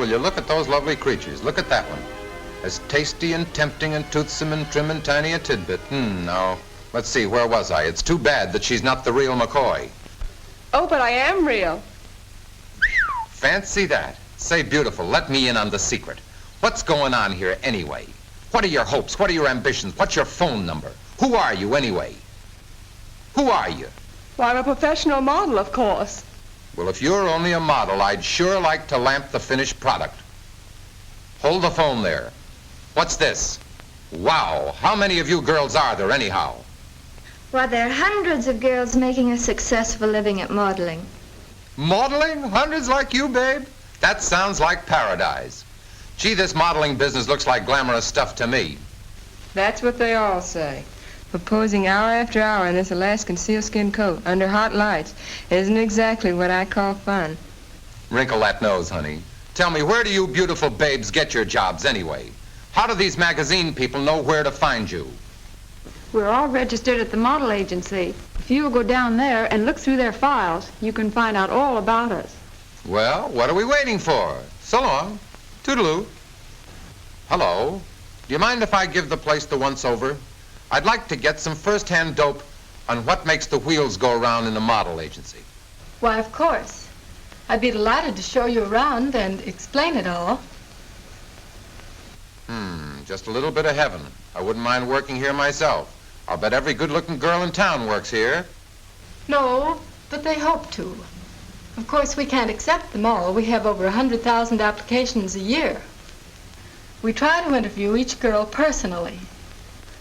will you look at those lovely creatures. Look at that one. As tasty and tempting and toothsome and trim and tiny a tidbit. Now, let's see, where was I? It's too bad that she's not the real McCoy. Oh, but I am real. Fancy that. Say, beautiful, let me in on the secret. What's going on here anyway? What are your hopes? What are your ambitions? What's your phone number? Who are you anyway? Who are you? Well, I'm a professional model, of course. Well, if you're only a model, I'd sure like to lamp the finished product. Hold the phone there. What's this? Wow, how many of you girls are there anyhow? Why, there are hundreds of girls making a successful living at modeling. Modeling? Hundreds like you, babe? That sounds like paradise. Gee, this modeling business looks like glamorous stuff to me. That's what they all say. But posing hour after hour in this Alaskan sealskin coat under hot lights isn't exactly what I call fun. Wrinkle that nose, honey. Tell me, where do you beautiful babes get your jobs anyway? How do these magazine people know where to find you? We're all registered at the model agency. If you'll go down there and look through their files, you can find out all about us. Well, what are we waiting for? So long. Toodaloo. Hello. Do you mind if I give the place the once-over? I'd like to get some first-hand dope on what makes the wheels go around in a model agency. Why, of course. I'd be delighted to show you around and explain it all. Just a little bit of heaven. I wouldn't mind working here myself. I'll bet every good-looking girl in town works here. No, but they hope to. Of course, we can't accept them all. We have over 100,000 applications a year. We try to interview each girl personally.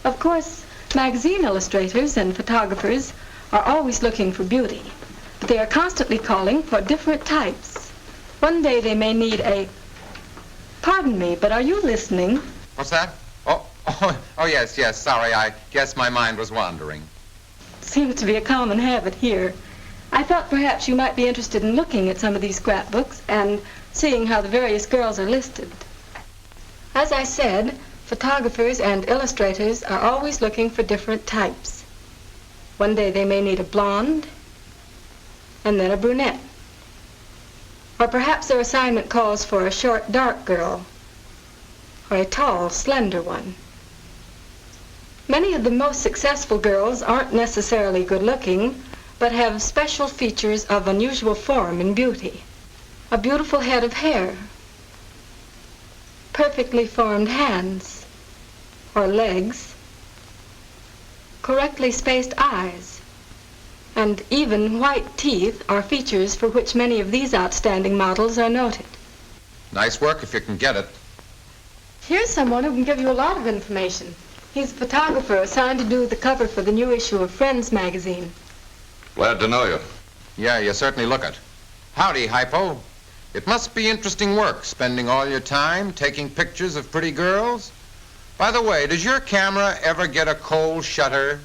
Of course, magazine illustrators and photographers are always looking for beauty, but they are constantly calling for different types. One day they may need a... Pardon me, but are you listening? What's that? Oh, yes, sorry, I guess my mind was wandering. Seems to be a common habit here. I thought perhaps you might be interested in looking at some of these scrapbooks and seeing how the various girls are listed. As I said, photographers and illustrators are always looking for different types. One day they may need a blonde, and then a brunette. Or perhaps their assignment calls for a short, dark girl, or a tall, slender one. Many of the most successful girls aren't necessarily good-looking, but have special features of unusual form and beauty. A beautiful head of hair, perfectly formed hands or legs, correctly spaced eyes, and even white teeth are features for which many of these outstanding models are noted. Nice work if you can get it. Here's someone who can give you a lot of information. He's a photographer assigned to do the cover for the new issue of Friends magazine. Glad to know you. Yeah, you certainly look it. Howdy, Hypo. It must be interesting work, spending all your time taking pictures of pretty girls. By the way, does your camera ever get a cold shutter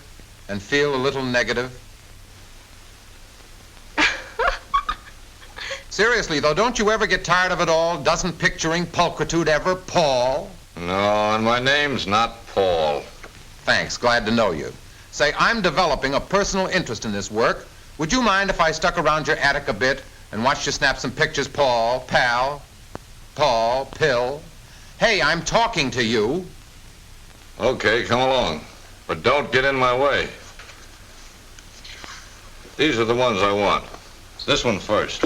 and feel a little negative? Seriously, though, don't you ever get tired of it all? Doesn't picturing pulchritude ever pall? No, and my name's not Paul. Thanks, glad to know you. Say, I'm developing a personal interest in this work. Would you mind if I stuck around your attic a bit and watched you snap some pictures, Paul, pal, Paul, pill? Hey, I'm talking to you. Okay, come along. But don't get in my way. These are the ones I want. This one first.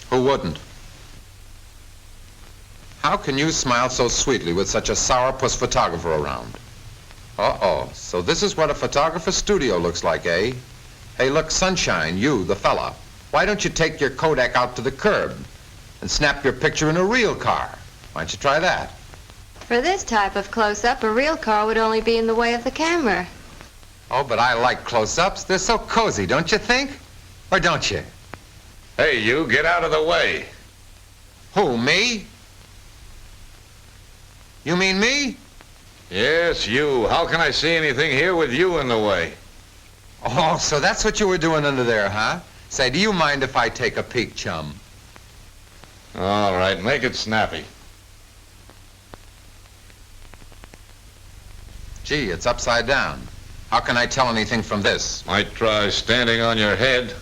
Who wouldn't? How can you smile so sweetly with such a sourpuss photographer around? Uh-oh, so this is what a photographer's studio looks like, eh? Hey, look, Sunshine, you, the fella, why don't you take your Kodak out to the curb and snap your picture in a real car? Why don't you try that? For this type of close-up, a real car would only be in the way of the camera. Oh, but I like close-ups. They're so cozy, don't you think? Or don't you? Hey, you, get out of the way. Who, me? You mean me? Yes, you. How can I see anything here with you in the way? Oh, so that's what you were doing under there, huh? Say, do you mind if I take a peek, chum? All right, make it snappy. Gee, it's upside down. How can I tell anything from this? Might try standing on your head.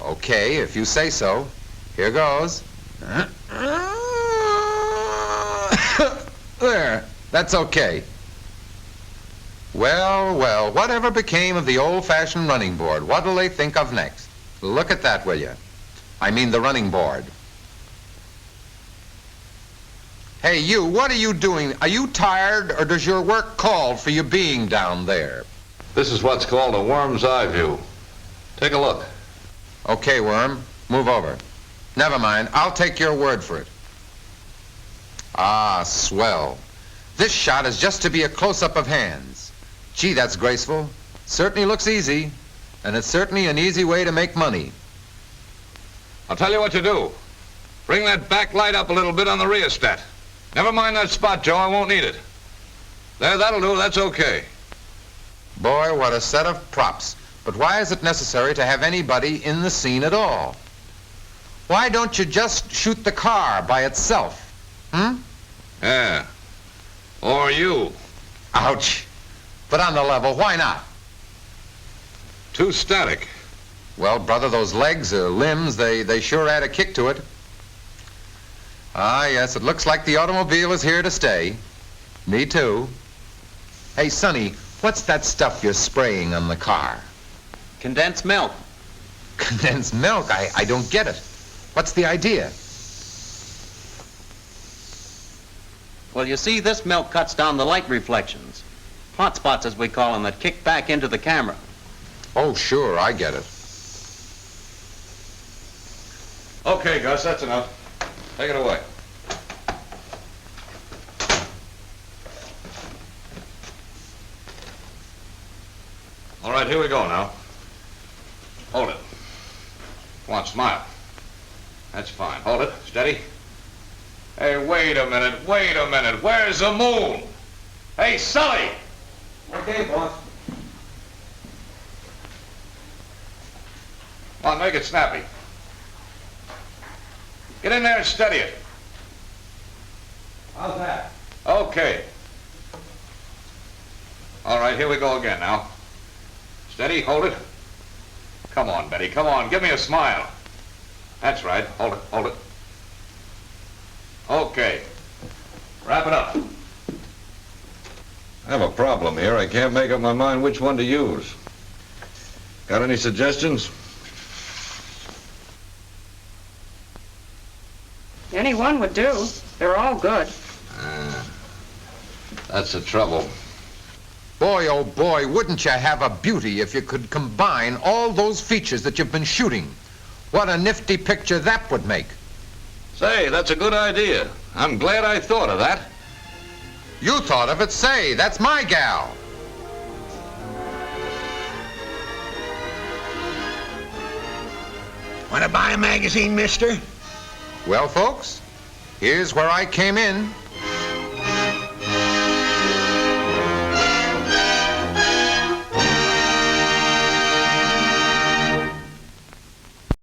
Okay, if you say so. Here goes. There, that's okay. Well, well, whatever became of the old-fashioned running board? What'll they think of next? Look at that, will you? I mean the running board. Hey, you, what are you doing? Are you tired, or does your work call for you being down there? This is what's called a worm's eye view. Take a look. Okay, Worm, move over. Never mind, I'll take your word for it. Ah, swell. This shot is just to be a close-up of hands. Gee, that's graceful. Certainly looks easy, and it's certainly an easy way to make money. I'll tell you what you do. Bring that back light up a little bit on the rheostat. Never mind that spot, Joe. I won't need it. There, that'll do. That's okay. Boy, what a set of props. But why is it necessary to have anybody in the scene at all? Why don't you just shoot the car by itself? Hmm? Yeah. Or you. Ouch. But on the level, why not? Too static. Well, brother, those legs or limbs, they sure add a kick to it. Ah, yes, it looks like the automobile is here to stay. Me too. Hey, Sonny, what's that stuff you're spraying on the car? Condensed milk. Condensed milk? I don't get it. What's the idea? Well, you see, this milk cuts down the light reflections. Hot spots, as we call them, that kick back into the camera. Oh, sure, I get it. Okay, Gus, that's enough. Take it away. All right, here we go now. Hold it. Come on, smile. That's fine. Hold it. Steady. Hey, wait a minute. Where's the moon? Hey, Sully! Okay, boss. Come on, make it snappy. Get in there and steady it. How's that? Okay. All right, here we go again now. Steady, hold it. Come on, Betty, come on, give me a smile. That's right, hold it. Okay. Wrap it up. I have a problem here. I can't make up my mind which one to use. Got any suggestions? Any one would do. They're all good. That's the trouble. Boy, oh boy, wouldn't you have a beauty if you could combine all those features that you've been shooting? What a nifty picture that would make. Say, that's a good idea. I'm glad I thought of that. You thought of it, say, that's my gal. Want to buy a magazine, mister? Well, folks, here's where I came in.